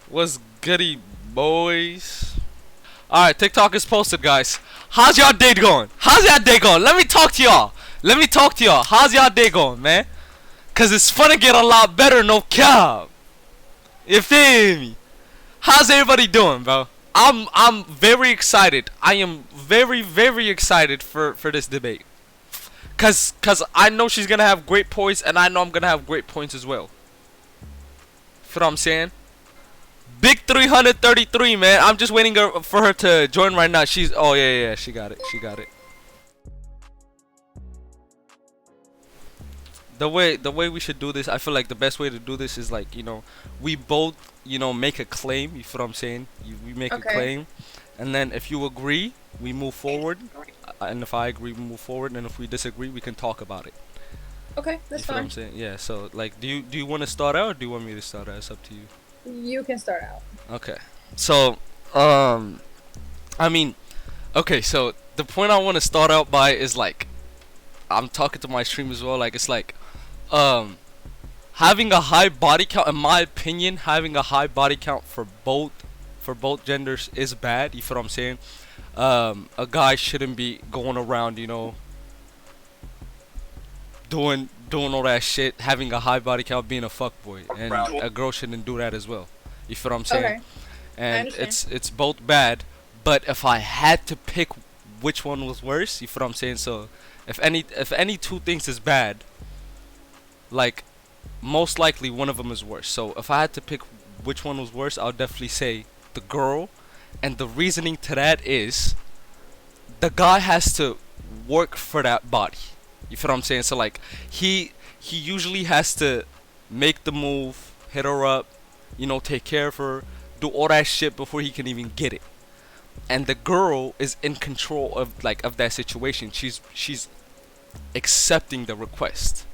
What's goody, boys? Alright, TikTok is posted, guys. How's y'all day going? How's y'all day going? Let me talk to y'all. Let me talk to y'all. How's y'all day going, man? Cause it's gonna get a lot better, no cap. You feel me? How's everybody doing, bro? I'm very excited. I am very excited for this debate. Cause I know she's gonna have great points, and I know I'm gonna have great points as well. Feel what I'm saying? Big 333, man. I'm just waiting for her to join right now. She's oh yeah, she got it. She got it. The way we should do this, I feel like the best way to do this is like, we both, make a claim. You feel what I'm saying? We make a Okay. claim, and then if you agree, we move forward, and if I agree, we move forward, and if we disagree, we can talk about it. Okay, You that's feel what I'm fine. saying? Yeah. So like, do you want to start out, or do you want me to start out? It's up to you. You can start out. Okay. So, um, I mean, okay. So the point I want to start out by is like, I'm talking to my stream as well. Like, it's like, um, having a high body count, in my opinion, having a high body count for both genders is bad. You feel what I'm saying? A guy shouldn't be going around, doing all that shit, having a high body count, being a fuckboy, and a girl shouldn't do that as well. You feel what I'm saying? Okay, I And understand. it's both bad. But if I had to pick which one was worse, you feel what I'm saying? So if any two things is bad, like, most likely one of them is worse. So if I had to pick which one was worse, I'll definitely say the girl. And the reasoning to that is the guy has to work for that body. You feel what I'm saying? So like, he usually has to make the move, hit her up, take care of her, do all that shit before he can even get it. And the girl is in control of that situation. She's accepting the request.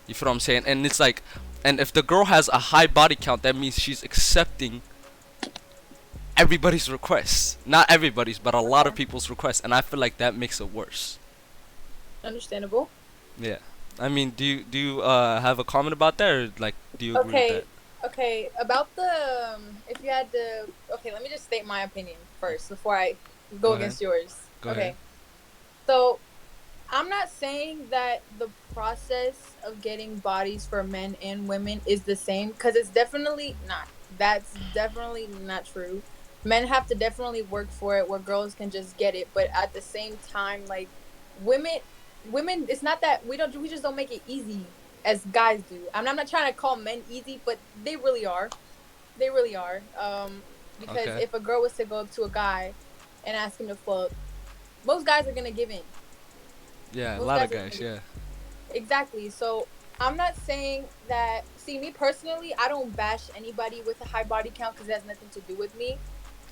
You feel what I'm saying? And it's like, and if the girl has a high body count, that means she's accepting everybody's requests. Not everybody's, but a lot of Okay, people's requests. And I feel like that makes it worse. understandable. Yeah. I mean, do you have a comment about that, or like, do you agree with Okay, that? okay. About the if you had to, okay, let me just state my opinion first before I Go go ahead. against yours. Go ahead. Okay, so I'm not saying that the process of getting bodies for men and women is the same, because it's definitely not. That's definitely not true. Men have to definitely work for it, where girls can just get it. But at the same time, like, women, women, it's not that we just don't make it easy as guys do. I'm not trying to call men easy, but they really are. They really are. Because Okay. if a girl was to go up to a guy and ask him to fuck, most guys are gonna give in. Yeah, a Most lot of guys are gonna guys. give Yeah. Exactly. So I'm not saying that. See, me personally, I don't bash anybody with a high body count because it has nothing to do with me.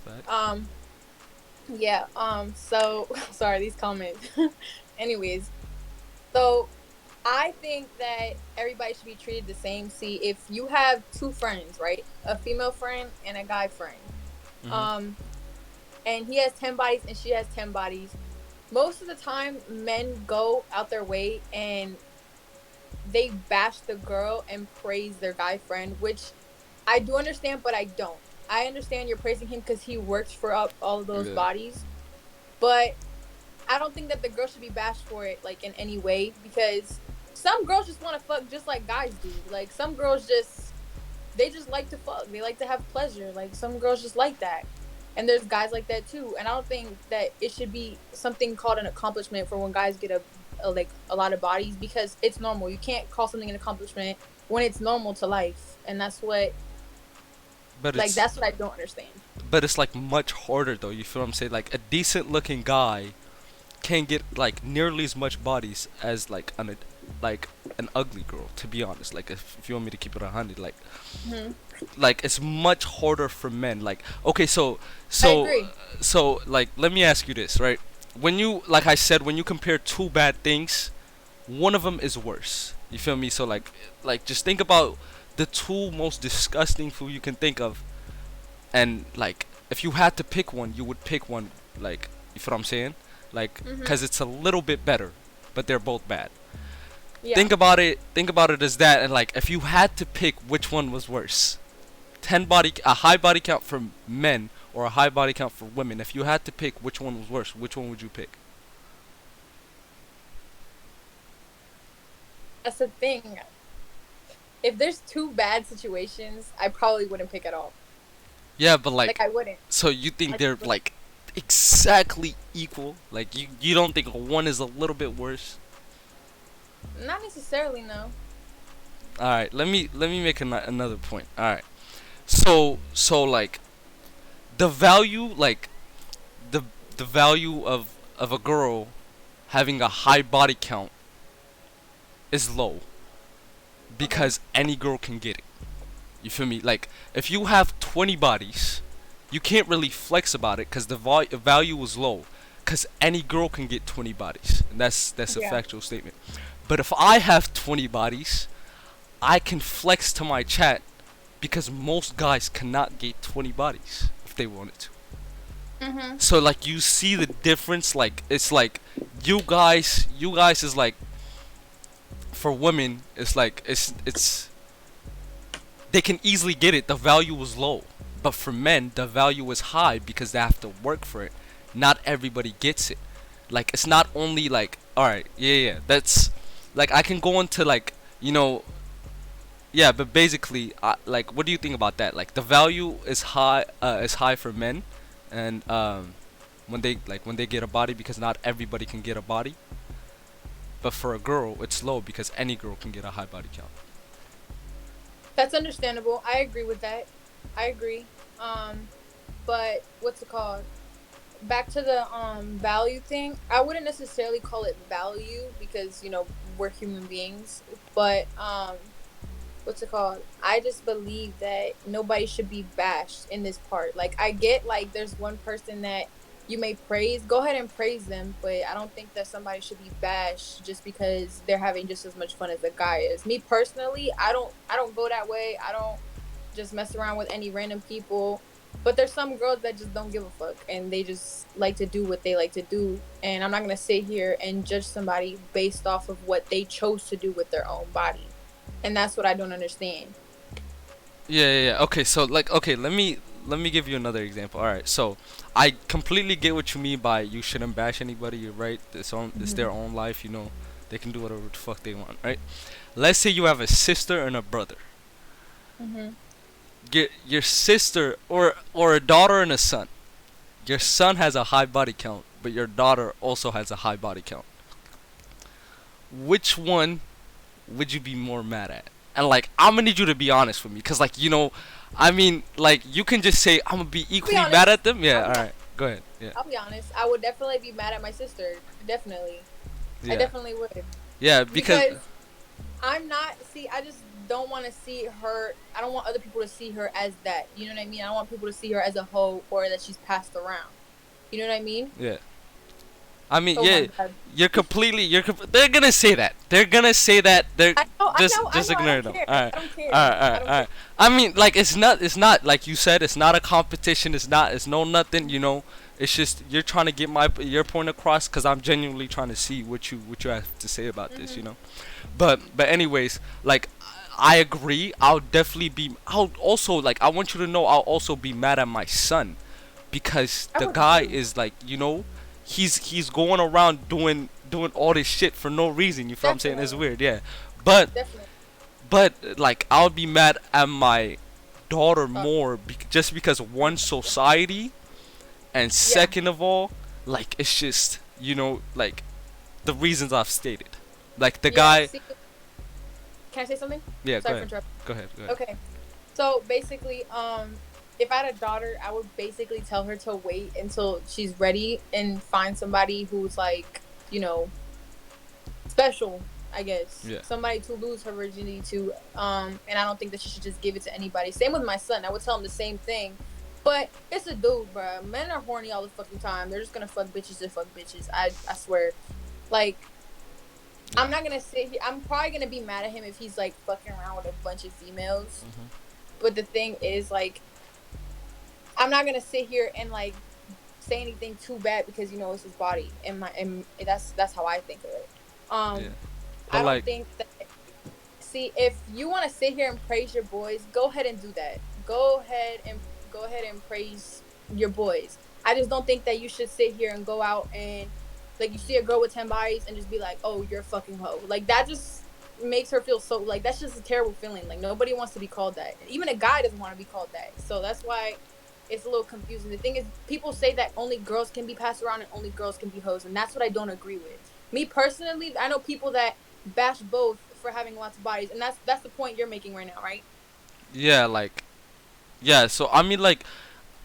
Facts. Um, yeah. So sorry, these comments. Anyways, so I think that everybody should be treated the same. See, if you have two friends, right, a female friend and a guy friend, Mhm. um, and he has 10 bodies and she has 10 bodies. Most of the time, men go out their way and they bash the girl and praise their guy friend, which I do understand, but I don't. I understand you're praising him because he works for up all of those Yeah. bodies, but I don't think that the girl should be bashed for it, like, in any way, because some girls just want to fuck just like guys do. Like, some girls just they just like to fuck. They like to have pleasure. Like, some girls just like that. And there's guys like that too. And I don't think that it should be something called an accomplishment for when guys get a lot of bodies, because it's normal. You can't call something an accomplishment when it's normal to life. And But it's that's what I don't understand. but it's like much harder though. You feel what I'm saying? Like, a decent looking guy can't get like nearly as much bodies as like an ugly girl. To be honest, like, if you want me to keep it 100, Hmm. like it's much harder for men. Like, okay, so I so agree. so like, let me ask you this, right? When you, like I said, when you compare two bad things, one of them is worse. You feel me? So like just think about the two most disgusting food you can think of, and like, if you had to pick one, you would pick one. Like, you feel what I'm saying? Like, Hmm. cause it's a little bit better, but they're both bad. Yeah. Think about it. Think about it as that, and like, if you had to pick which one was worse, a high body count for men or a high body count for women. If you had to pick which one was worse, which one would you pick? That's the thing. If there's two bad situations, I probably wouldn't pick at all. Yeah, but Like like, I wouldn't. so you think I they're just like exactly equal? Like you don't think one is a little bit worse? not necessarily no. All right, let me make another point. All right, so like the value like the the value of a girl having a high body count is low Okay. because any girl can get it. You feel me? Like if you have 20 bodies, you can't really flex about it because the value is low because any girl can get 20 bodies, and that's a Yeah. factual statement. But if I have 20 bodies, I can flex to my chat because most guys cannot get 20 bodies if they wanted to. Mhm. So like you see the difference. Like it's like you guys is like for women. It's like it's they can easily get it. The value is low, but for men the value is high because they have to work for it. Not everybody gets it. Like it's not only like all right, yeah, yeah. That's like I can go into like yeah, but basically, like, what do you think about that? Like, the value is high for men, and when they get a body because not everybody can get a body. But for a girl, it's low because any girl can get a high body count. That's understandable. I agree with that. I agree. But what's it called? Back to the value thing. I wouldn't necessarily call it value because we're human beings. But what's it called? I just believe that nobody should be bashed in this part. Like I get like there's one person that you may praise, go ahead and praise them, but I don't think that somebody should be bashed just because they're having just as much fun as the guy is. Me personally, I don't go that way. I don't just mess around with any random people. But there's some girls that just don't give a fuck and they just like to do what they like to do. And I'm not gonna sit here and judge somebody based off of what they chose to do with their own body. And that's what I don't understand. Yeah, yeah, yeah. Okay, so like, okay, let me give you another example. All right, so I completely get what you mean by you shouldn't bash anybody. You're right. It's their Hmm. own life. They can do whatever the fuck they want, right? Let's say you have a sister and a brother. Hmm. Your sister or a daughter and a son. Your son has a high body count, but your daughter also has a high body count. Which one would you be more mad at? And like, I'm gonna need you to be honest with me, cause like, I mean, like, you can just say I'm gonna be I'll be equally mad honest. at them. Yeah, I'll all be, right, go ahead. Yeah, I'll be honest. I would definitely be mad at my sister. Definitely. I yeah, definitely would. yeah. Because Because I'm not, see, I just don't want to see her. I don't want other people to see her as that. You know what I mean? I don't want people to see her as a hoe or that she's passed around. You know what I mean? yeah, I mean, Oh my yeah, God. they're gonna say that. They're gonna say that. They're I know, I know, I just know. I ignore don't them. care. All right, I don't care. all right, all I right, don't all care. right. I mean, like, it's not like you said. It's not a competition. It's no nothing. It's just you're trying to get your point across. Cause I'm genuinely trying to see what you have to say about this. Hmm. But anyways, like, I agree. I'll also, like, I want you to know I'll also be mad at my son because I the would guy too. is like, he's going around doing all this shit for no reason. You feel what I'm saying? It's Definitely. weird, yeah. But Definitely. like, I would be mad at my daughter Uh, more just because one, society, and yeah. second of all, like, it's just like the reasons I've stated. Like the Yeah. guy. See, can I say something? Yeah, go Sorry for ahead. interrupting. Go ahead. Go ahead. Okay. So basically, if I had a daughter, I would basically tell her to wait until she's ready and find somebody who's like, you know, special, I guess. Yeah. Somebody to lose her virginity to. And I don't think that she should just give it to anybody. Same with my son. I would tell him the same thing. But it's a dude, bruh. Men are horny all the fucking time. They're just gonna fuck bitches to fuck bitches. I swear. Like, Yeah. I'm not gonna sit here. I'm probably gonna be mad at him if he's like fucking around with a bunch of females. Mhm. But the thing is, like, I'm not gonna sit here and like say anything too bad because it's his body and that's how I think of it. Yeah. Um, But I don't like, think that. See, if you want to sit here and praise your boys, go ahead and do that. go ahead and praise your boys. I just don't think that you should sit here and go out and like you see a girl with 10 bodies and just be like, "Oh, you're a fucking hoe." Like that just makes her feel so like that's just a terrible feeling. Like nobody wants to be called that. Even a guy doesn't want to be called that. So that's why it's a little confusing. The thing is, people say that only girls can be passed around and only girls can be hoes, and that's what I don't agree with. Me personally, I know people that bash both for having lots of bodies, and that's the point you're making right now, right? Yeah, like, yeah. So I mean, like,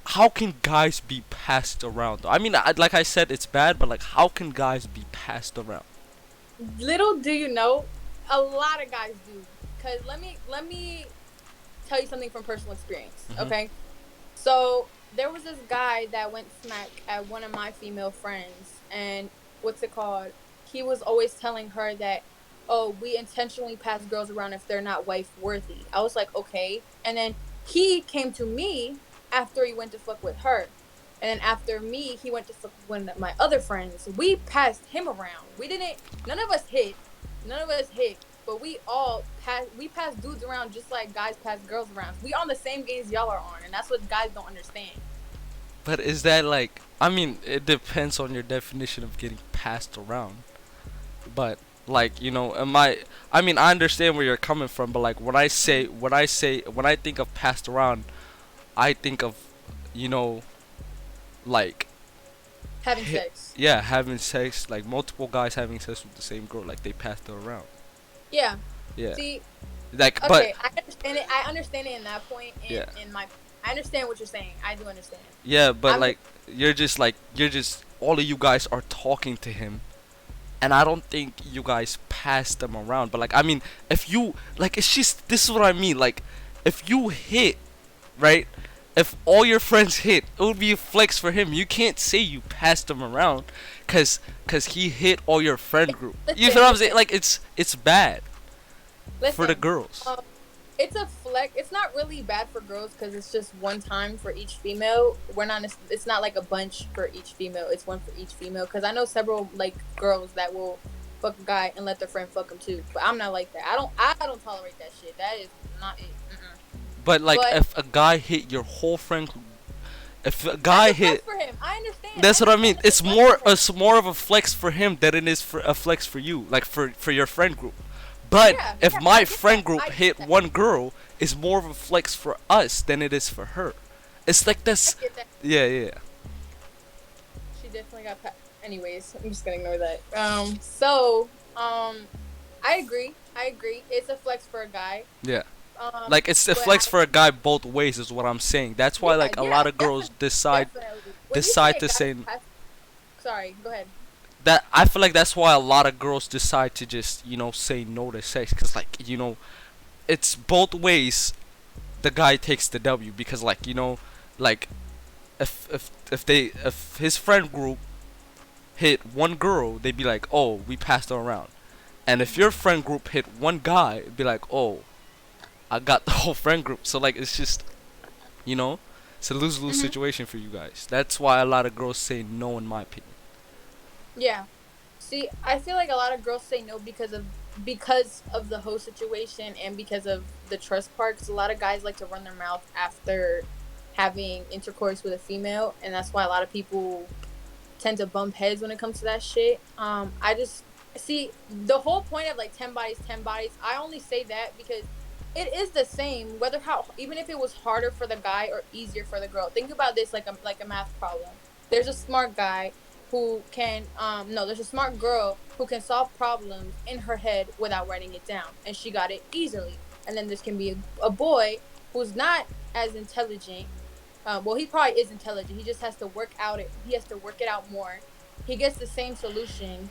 how can guys be passed around? I mean, like I said, it's bad, but like, how can guys be passed around? Little do you know, a lot of guys do. Cause let me tell you something from personal experience. Mhm. Okay, so there was this guy that went smack at one of my female friends, and what's it called? He was always telling her that, oh, we intentionally pass girls around if they're not wife worthy. I was like, okay. And then he came to me after he went to fuck with her. And then after me, he went to fuck with one of my other friends. We passed him around. We didn't, none of us hit. None of us hit. But we pass dudes around just like guys pass girls around. We on the same games y'all are on, and that's what guys don't understand. But is that like? I mean, it depends on your definition of getting passed around. But like, am I? I mean, I understand where you're coming from, but like when I think of passed around, I think of, you know, like, Having sex. yeah, having sex, like multiple guys having sex with the same girl, like they passed her around. Yeah. Yeah, See, like, but okay, I understand it. I understand it in that point. yeah, In my, I understand what you're saying. I do understand. yeah, but I'm just like, you're just all of you guys are talking to him, and I don't think you guys pass them around. But like, I mean, if you like, it's just this is what I mean. Like, if you hit, right? If all your friends hit, it would be a flex for him. You can't say you passed him around, cause he hit all your friend group. You feel listen, what I'm saying? listen, Like it's bad for the listen. girls. Um, it's a flex. It's not really bad for girls because it's just one time for each female. We're not. It's not like a bunch for each female. It's one for each female. Because I know several like girls that will fuck a guy and let their friend fuck him too. But I'm not like that. I don't tolerate that shit. That is not it. Mm-mm. But like, But if a guy hit your whole friend group, if a that's guy a flex hit, for him. I understand. I that's what I mean. understand it's a It's flex more for him. of a flex for him than it is for a flex for you, like for your friend group. But Yeah, if yeah, my I get that. friend group I get hit that. one girl, it's more of a flex for us than it is for her. It's like I this. get that. Yeah, yeah, She definitely got. Anyways, I'm just gonna ignore that. I agree. I agree. It's a flex for a guy. yeah. Like, it's a But flex for a guy both ways, is what I'm saying. That's why yeah, like a yeah, lot of girls definitely. When you decide say to guys say pass, sorry, go ahead. that. I feel like that's why a lot of girls decide to just say no to sex, cause like it's both ways. The guy takes the W, because like like, if his friend group hit one girl, they'd be like, oh, we passed her around. And if your friend group hit one guy, it'd be like, oh, I got the whole friend group. So like, it's just you know, it's a lose lose Hmm. situation for you guys. That's why a lot of girls say no, in my opinion. Yeah. See, I feel like a lot of girls say no because of the whole situation and because of the trust part. Because a lot of guys like to run their mouth after having intercourse with a female, and that's why a lot of people tend to bump heads when it comes to that shit. I just see the whole point of like 10 bodies, 10 bodies. I only say that because it is the same whether how even if it was harder for the guy or easier for the girl. Think about this like a math problem. There's a smart guy who can no, there's a smart girl who can solve problems in her head without writing it down, and she got it easily. And then this can be a boy who's not as intelligent. Well, he probably is intelligent. He just has to work out it. He has to work it out more. He gets the same solution,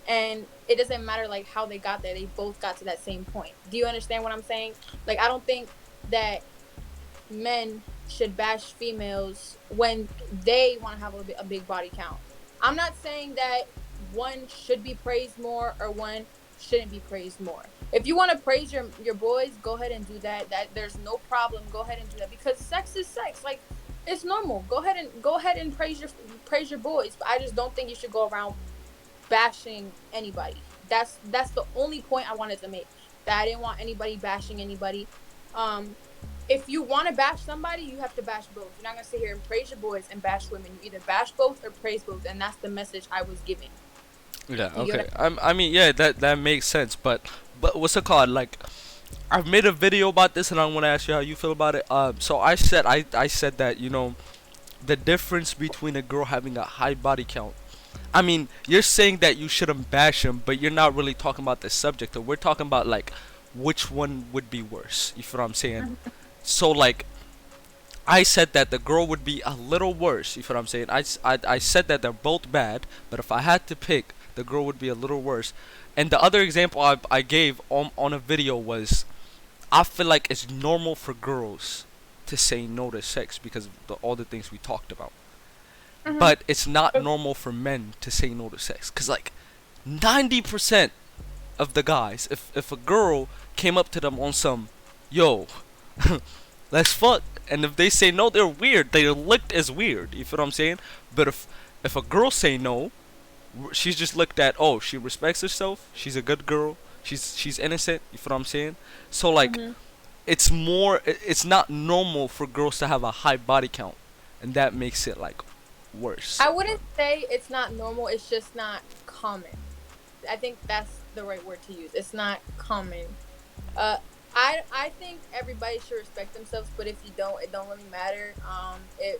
and it doesn't matter like how they got there. They both got to that same point. Do you understand what I'm saying? Like, I don't think that men should bash females when they want to have a big body count. I'm not saying that one should be praised more or one shouldn't be praised more. If you want to praise your boys, go ahead and do that. That there's no problem. Go ahead and do that because sex is sex. Like, it's normal. Go ahead and praise your boys. But I just don't think you should go around bashing anybody. That's the only point I wanted to make. That I didn't want anybody bashing anybody. Um If you want to bash somebody, you have to bash both. You're not gonna sit here and praise your boys and bash women. You either bash both or praise both, and that's the message I was giving. Yeah. You get Okay. what I mean, yeah, that makes sense. But what's it called? Like, I've made a video about this, and I want to ask you how you feel about it. So I said that the difference between a girl having a high body count. I mean, you're saying that you shouldn't bash him, but you're not really talking about the subject. We're talking about like which one would be worse. You feel what I'm saying? I'm So like, I said that the girl would be a little worse. You feel what I'm saying? I said that they're both bad, but if I had to pick, the girl would be a little worse. And the other example I gave on a video was I feel like it's normal for girls to say no to sex because of all the things we talked about. saying? But it's not normal for men to say no to sex. Because, like, 90% of the guys, if a girl came up to them on some, yo, let's fuck, and if they say no, they're weird. They're looked as weird. You feel what I'm saying? But if a girl say no, she's just looked at. Oh, she respects herself. She's a good girl. She's innocent. You feel what I'm saying? So like, Hmm. it's more. It's not normal for girls to have a high body count, and that makes it like worse. I wouldn't say it's not normal. It's just not common. I think that's the right word to use. It's not common. Uh, I think everybody should respect themselves, but if you don't, it don't really matter.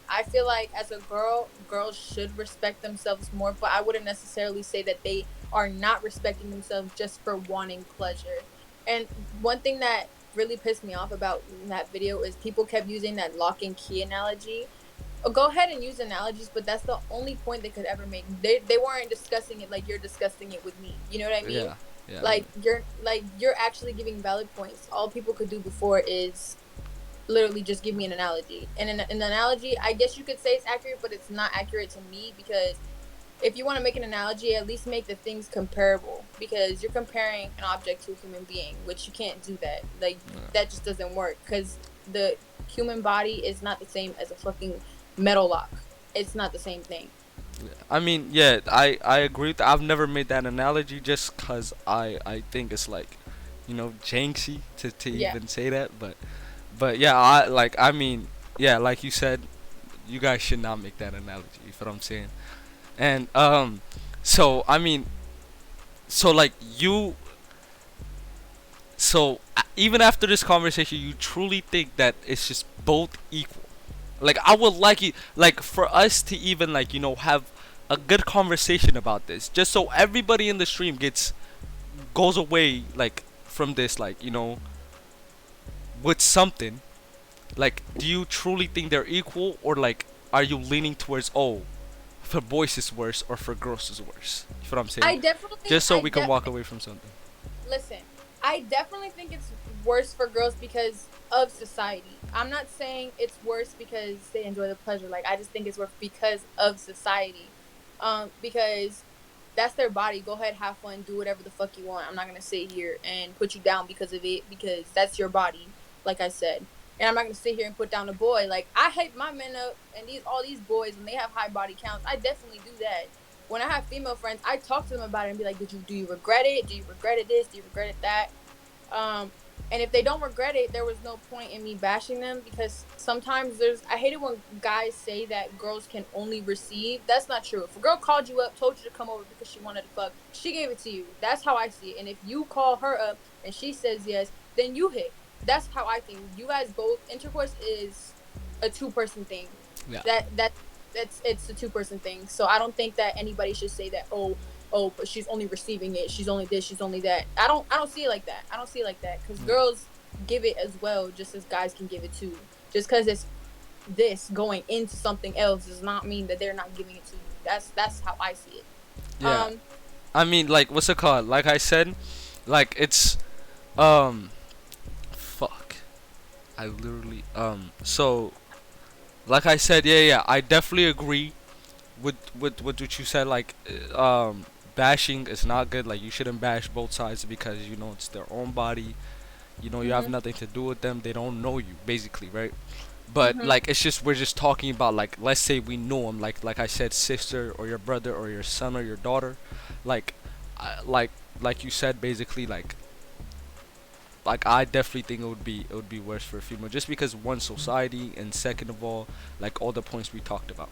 I feel like as a girl, girls should respect themselves more, but I wouldn't necessarily say that they are not respecting themselves just for wanting pleasure. And one thing that really pissed me off about that video is people kept using that lock and key analogy. Go ahead and use analogies, but that's the only point they could ever make. They weren't discussing it like you're discussing it with me. You know what I mean? Yeah, yeah, I Like mean, you're actually giving valid points. All people could do before is literally just give me an analogy. And an analogy, I guess you could say it's accurate, but it's not accurate to me because if you want to make an analogy, at least make the things comparable because you're comparing an object to a human being, which you can't do that. Like yeah. that just doesn't work because the human body is not the same as a fucking metal lock. It's not the same thing. I mean, yeah, I agree with that. I've never made that analogy just cause I think it's like, janky to Yeah. even say that, but yeah, I mean, yeah, like you said, you guys should not make that analogy. You feel what I'm saying? And so I mean, so like you, so even after this conversation, you truly think that it's just both equal? Like I would like you, like for us to even like have a good conversation about this, just so everybody in the stream goes away like from this like with something. Like, do you truly think they're equal, or like are you leaning towards, oh, for boys is worse or for girls is worse? You feel what I'm saying? I definitely, Just so we can walk away from something. listen. I definitely think it's worse for girls because of society. I'm not saying it's worse because they enjoy the pleasure. Like I just think it's worse because of society. Because that's their body. Go ahead, have fun, do whatever the fuck you want. I'm not gonna sit here and put you down because of it because that's your body. Like I said, and I'm not gonna sit here and put down a boy. Like I hype my men up, and all these boys when they have high body counts, I definitely do that. When I have female friends, I talk to them about it and be like, do you regret it? Do you regret it this? Do you regret it that? Um, and if they don't regret it, there was no point in me bashing them because sometimes I hate it when guys say that girls can only receive. That's not true. If a girl called you up, told you to come over because she wanted to fuck, she gave it to you. That's how I see it. And if you call her up and she says yes, then you hit. That's how I think. You guys both, intercourse is a two-person thing. Yeah. It's a two-person thing. So I don't think that anybody should say that, oh, but she's only receiving it. She's only this. She's only that. I don't see it like that. I don't see it like that because Yeah. girls give it as well, just as guys can give it too. Just because it's this going into something else does not mean that they're not giving it to you. That's how I see it. Yeah. Um, I mean, like, what's it called? Like I said, like it's um, fuck. I literally so like I said, yeah, yeah, I definitely agree with what you said. Like, bashing is not good. Like, you shouldn't bash both sides because it's their own body. You have mhm, nothing to do with them. They don't know you, basically, right? But mhm. like, it's just we're just talking about, like, let's say we know them, like I said, sister or your brother or your son or your daughter, like, like you said, basically, like like I definitely think it would be worse for a female, just because one, society, and second of all, like all the points we talked about.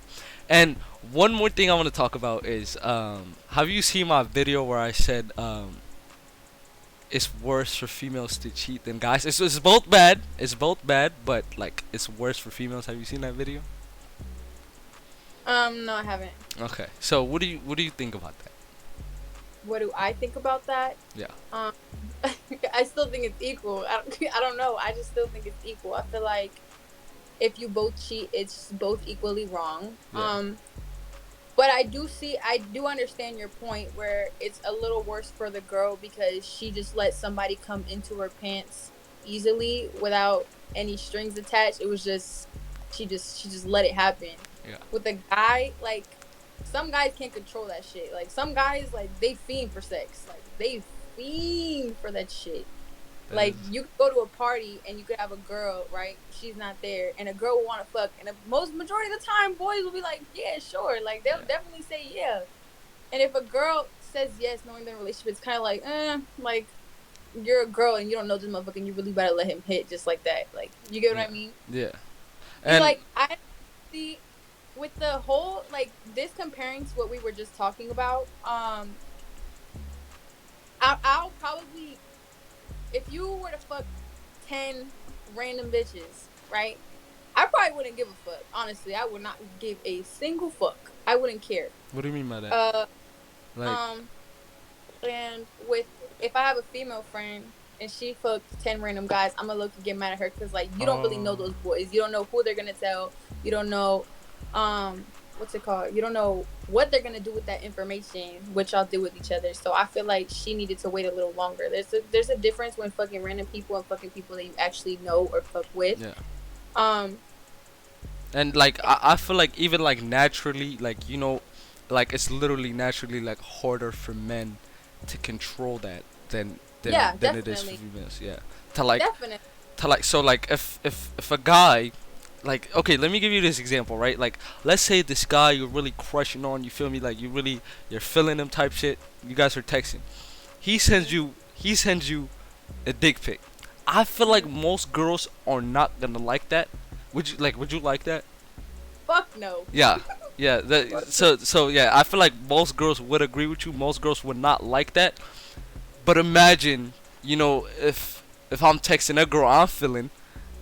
And one more thing I want to talk about is have you seen my video where I said it's worse for females to cheat than guys? It's both bad. It's both bad, but like it's worse for females. Have you seen that video? No, I haven't. Okay. So what do you think about that? What do I think about that? Yeah. Um, I still think it's equal. I don't know. I just still think it's equal. I feel like if you both cheat, it's both equally wrong. Yeah. But I do understand your point where it's a little worse for the girl because she just let somebody come into her pants easily without any strings attached. It was just she just let it happen. Yeah. With a guy, like some guys can't control that shit. Like some guys, like they fiend for sex. Like they fiend for that shit. That Like is. you could go to a party and you could have a girl, right? She's not there, and a girl will want to fuck, and the most majority of the time, boys will be like, "Yeah, sure." Like they'll Yeah. definitely say yeah. And if a girl says yes, knowing their relationship, it's kind of like you're a girl and you don't know this motherfucker, and you really better let him hit just like that. Like you get what Yeah. I mean? Yeah. And And like I see with the whole like this comparing to what we were just talking about. I'll probably if you were to fuck 10 random bitches, right? I probably wouldn't give a fuck. Honestly, I would not give a single fuck. I wouldn't care. what do you mean by that? Uh, Like, um, and with if I have a female friend and she fucked 10 random guys, I'm gonna look and get mad at her because like you don't really know those boys. You don't know who they're gonna tell. You don't know, what's it called? You don't know what they're gonna do with that information, which y'all do with each other. So I feel like she needed to wait a little longer. There's a difference when fucking random people and fucking people that you actually know or fuck with. yeah. Um, And like I feel like even like naturally, like like it's literally naturally like harder for men to control that than yeah, than it is for definitely, females. Yeah. To like definitely. so like if a guy, like, okay, let me give you this example, right? Like, let's say this guy you're really crushing on, you feel me, like you're feeling him type shit, you guys are texting, he sends you a dick pic. I feel like most girls are not gonna like that. Would you like that? Fuck no. Yeah. Yeah, so yeah, I feel like most girls would agree with you. Most girls would not like that. But imagine, if I'm texting a girl I'm feeling,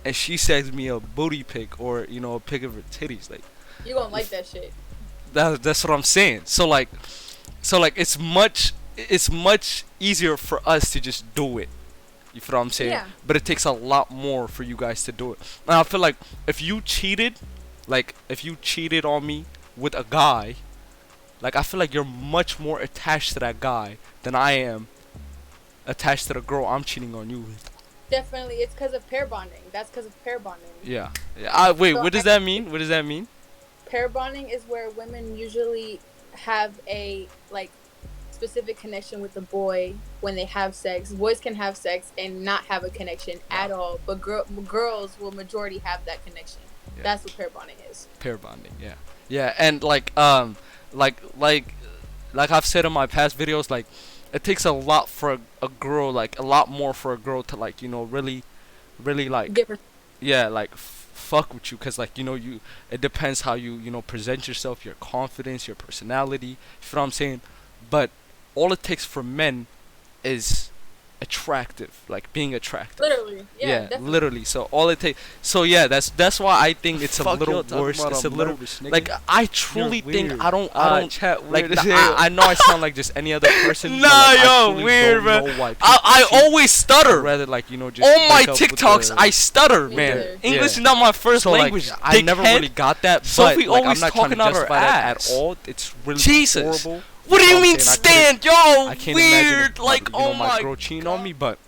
and she sends me a booty pic, or a pic of her titties, like You gonna like that shit? that's what I'm saying. So like it's much easier for us to just do it. You feel what I'm saying? Yeah. But it takes a lot more for you guys to do it. And I feel like if you cheated on me with a guy, like I feel like you're much more attached to that guy than I am attached to the girl I'm cheating on you with. Definitely, it's because of pair bonding. That's because of pair bonding. Yeah. Yeah. Wait, So what does that mean? What does that mean? pair bonding is where women usually have a like specific connection with the boy when they have sex. Boys can have sex and not have a connection Yeah. at all, but girls will majority have that connection. Yeah. That's what pair bonding is. Pair bonding. Yeah. Yeah, and like I've said in my past videos, like it takes a lot for a girl, like a lot more for a girl to like really like, Different. yeah, like fuck with you, cause like it depends how you present yourself, your confidence, your personality. You feel what I'm saying? But all it takes for men is attractive, like being attractive. Literally. Yeah, Yeah, definitely. literally. So all it takes. So yeah, that's why I think it's a Fuck little y'all talking worse. about It's a I'm little nervous, nigga. like I truly You're think weird. I don't Chat like weird as I, hell. I know I sound like just any other person. but, Nah, like, I yo, truly weird, don't man. know why people I cheat. always I'd stutter. rather like just All my break up with TikToks, the- I stutter, Me man. neither. English Yeah. is not my first So, like, language. I never dickhead. really got that. Sophie but, like, always I'm not trying talking to out her justify that ass. at all. It's really Jesus. horrible. What do you I'm mean saying I stand, yo? I can't imagine Weird, if, like oh my my girl cheating God. on me, but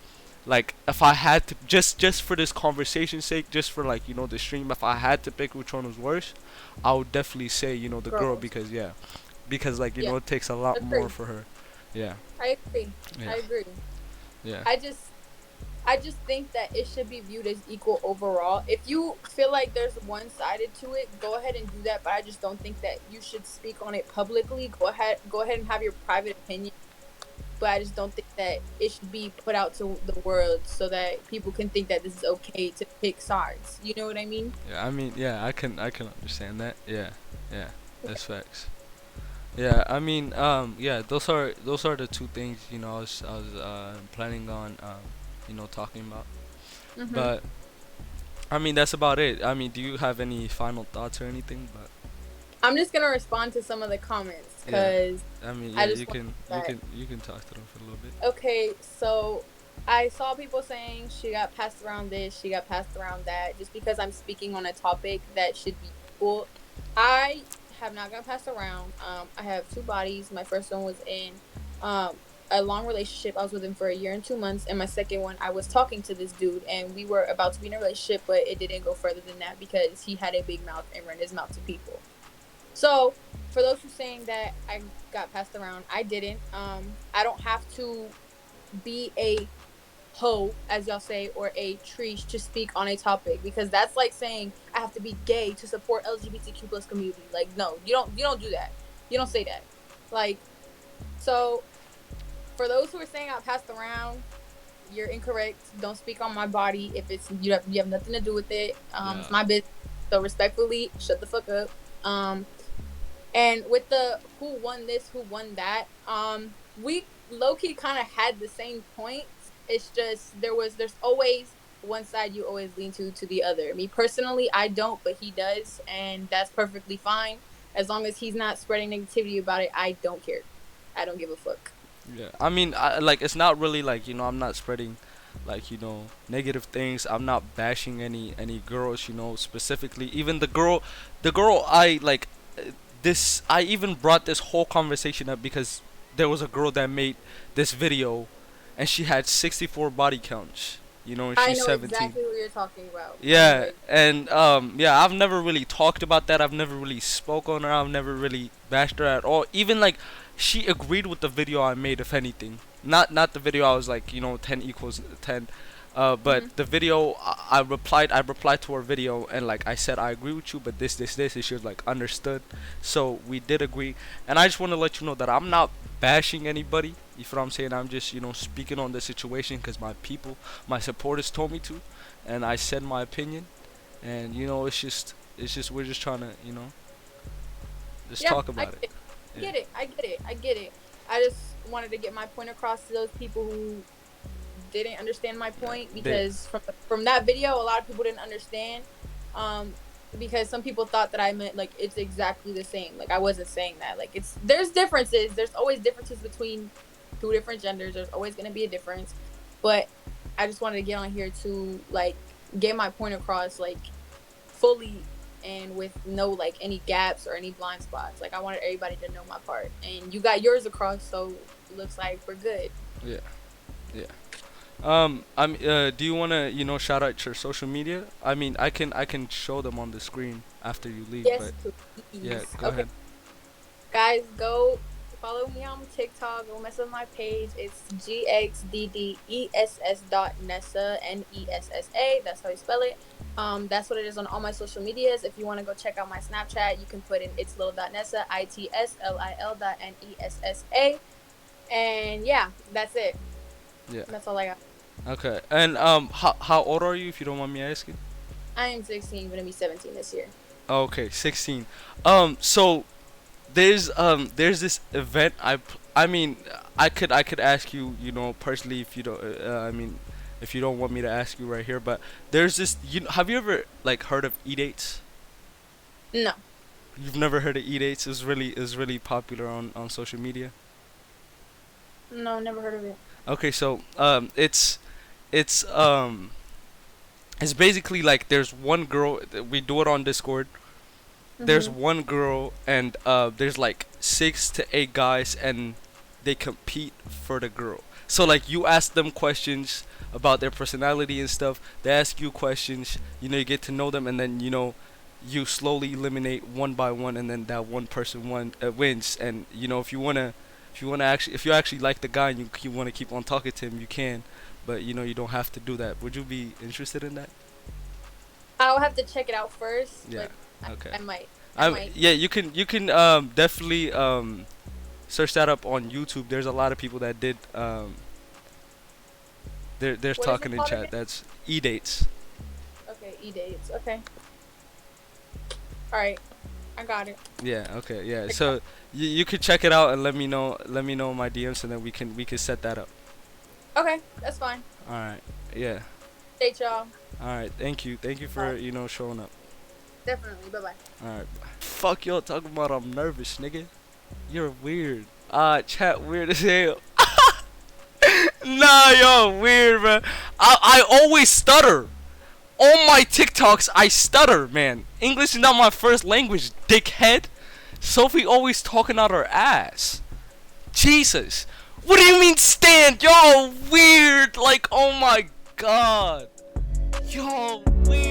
Like if I had to just for this conversation's sake, just for like the stream, if I had to pick which one was worse, I would definitely say the girl, Girls. because like Yeah. it takes a lot Agreed. more for her. Yeah. I agree. Yeah. I agree. Yeah. I just think that it should be viewed as equal overall. If you feel like there's one sided to it, go ahead and do that. But I just don't think that you should speak on it publicly. Go ahead and have your private opinion. but I just don't think that it should be put out to the world so that people can think that this is okay to pick sides. You know what I mean? Yeah, I mean, yeah, I can understand that. Yeah, yeah, that's facts. Yeah, I mean, yeah, those are the two things, I was planning on talking about. Mhm. But I mean, that's about it. I mean, do you have any final thoughts or anything? But I'm just gonna respond to some of the comments yeah, because I mean, I yeah, just you want can you that. can you can talk to them for a little bit. Okay, so I saw people saying she got passed around this, she got passed around that, just because I'm speaking on a topic that should be equal. I have not gotten passed around. I have two bodies. My first one was in um a long relationship. I was with him for a year and 2 months, and my second one, I was talking to this dude, and we were about to be in a relationship, but it didn't go further than that because he had a big mouth and ran his mouth to people. So for those who saying that I got passed around, I didn't. I don't have to be a hoe, as y'all say, or a treesh to speak on a topic because that's like saying I have to be gay to support LGBTQ plus community. Like, no, you don't do that. You don't say that. Like, so for those who are saying I passed around, you're incorrect. Don't speak on my body if it's you have nothing to do with it. It's Yeah, my business. So respectfully, shut the fuck up. And with the who won this, who won that, we low key kind of had the same points. It's just there's always one side you always lean to the other. Me personally, I don't, but he does, and that's perfectly fine. As long as he's not spreading negativity about it, I don't care. I don't give a fuck. yeah. I mean, like it's not really like I'm not spreading like negative things. I'm not bashing any girls, specifically. Even the girl I like. This I even brought this whole conversation up because there was a girl that made this video, and she had 64 body counts. And I she's know 17. exactly what you're talking about. I know Yeah, it. and yeah, I've never really talked about that. I've never really spoke on her. I've never really bashed her at all. Even like, she agreed with the video I made, if anything. Not the video I was like, 10 equals 10. But Mm-hmm. the video, I replied to her video, and like I said, I agree with you, but this, and she was like, understood. So we did agree, and I just want to let you know that I'm not bashing anybody. You feel what I'm saying? I'm just speaking on the situation because my people, my supporters told me to, and I said my opinion, and it's just we're just trying to just Yeah, talk I about get it. it. I Yeah. get it. I get it. I get it. I just wanted to get my point across to those people who didn't understand my Yeah. point because from that video, a lot of people didn't understand. Um, because some people thought that I meant like it's exactly the same. Like I wasn't saying that. Like there's differences. There's always differences between two different genders. There's always gonna be a difference. But I just wanted to get on here to like get my point across like fully and with no like any gaps or any blind spots. Like I wanted everybody to know my part. And you got yours across, so it looks like we're good. Yeah. Yeah. Do you wanna shout out your social media? I mean, I can show them on the screen after you leave, Yes, but yeah, please. go Okay, ahead. guys, go follow me on TikTok. Go mess with my page. It's GXDDESS dot Nessa NESSA. That's how you spell it. That's what it is on all my social medias. If you want to go check out my Snapchat, you can put in it's little dot Nessa ITSLIL dot NESSA. And yeah, that's it. Yeah. That's all I got. Okay. And how old are you, if you don't mind me asking? I am 16, gonna be 17 this year. Okay, 16. So there's this event. I mean, I could ask you, personally, if you don't. I mean, if you don't want me to ask you right here, but there's this. Have you ever like heard of e-dates? No, You've never heard of e-dates? Is really popular on social media. no, never heard of it. Okay, so it's it's basically like there's one girl. We do it on Discord. There's Mhm. one girl, and there's like 6 to 8 guys, and they compete for the girl. So like, you ask them questions about their personality and stuff. They ask you questions. You get to know them, and then you slowly eliminate one by one, and then that one person wins. And if you actually like the guy, and you want to keep on talking to him, you can. But you don't have to do that. Would you be interested in that? I'll have to check it out first. Yeah. Like, Okay. I might. I might. Yeah, you can definitely search that up on YouTube. There's a lot of people that did. There's What is talking it in called chat. again? That's e-dates. Okay, e-dates. Okay. All right, I got it. Yeah. Okay. Yeah. So you could check it out and let me know. Let me know my DMs, and then we can set that up. Okay, that's fine. All right. Yeah. Date y'all. All right. Thank you. Thank you for Bye. showing up. Definitely. Bye bye. All right. Fuck y'all talking about I'm nervous, nigga. You're weird. Chat weird as hell. Nah, yo, weird, man. I always stutter. On my TikToks, I stutter, man. English is not my first language, dickhead. Sophie always talking out her ass. Jesus. What do you mean stand? Yo, weird. Like, oh my god. Yo, weird.